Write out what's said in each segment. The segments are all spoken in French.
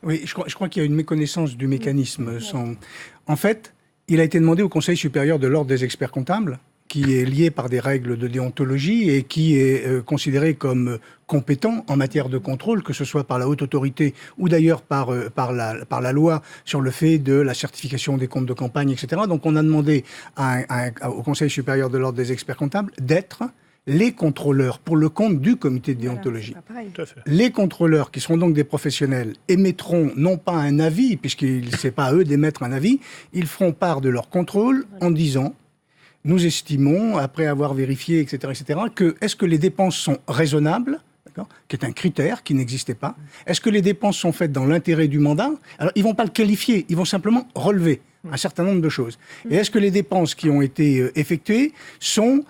Oui, je crois qu'il y a une méconnaissance du mécanisme. En fait, il a été demandé au Conseil supérieur de l'ordre des experts comptables, qui est lié par des règles de déontologie et qui est considéré comme compétent en matière de contrôle, que ce soit par la haute autorité ou d'ailleurs par la loi sur le fait de la certification des comptes de campagne, etc. Donc on a demandé au Conseil supérieur de l'ordre des experts comptables d'être les contrôleurs pour le compte du comité de déontologie. Les contrôleurs, qui seront donc des professionnels, émettront non pas un avis, puisqu'il n'est pas à eux d'émettre un avis, ils feront part de leur contrôle en disant: nous estimons, après avoir vérifié, etc., que est-ce que les dépenses sont raisonnables, qui est un critère qui n'existait pas. Est-ce que les dépenses sont faites dans l'intérêt du mandat? Alors, ils ne vont pas le qualifier, ils vont simplement relever un certain nombre de choses. Et est-ce que les dépenses qui ont été effectuées sont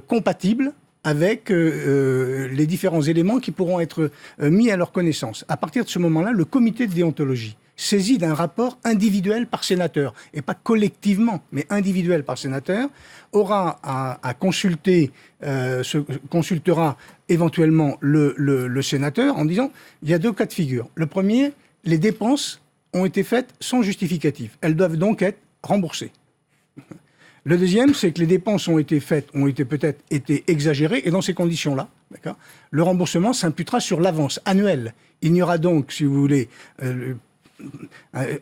compatibles avec les différents éléments qui pourront être mis à leur connaissance? À partir de ce moment-là, le comité de déontologie, saisi d'un rapport individuel par sénateur, et pas collectivement, mais individuel par sénateur, aura à consulter, consultera éventuellement le sénateur en disant: il y a deux cas de figure. Le premier, les dépenses ont été faites sans justificatif. Elles doivent donc être remboursées. Le deuxième, c'est que les dépenses ont été peut-être été exagérées, et dans ces conditions-là, le remboursement s'imputera sur l'avance annuelle. Il n'y aura donc, si vous voulez,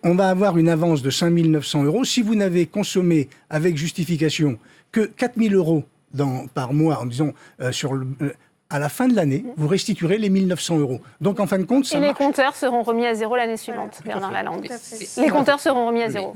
on va avoir une avance de 5 900 €. Si vous n'avez consommé avec justification que 4 000 € par mois, en disant à la fin de l'année, vous restituerez les 1 900 €. Donc en fin de compte, ça marche. Et les compteurs seront remis à zéro l'année suivante, Bernard Lalande. Les compteurs seront remis à zéro.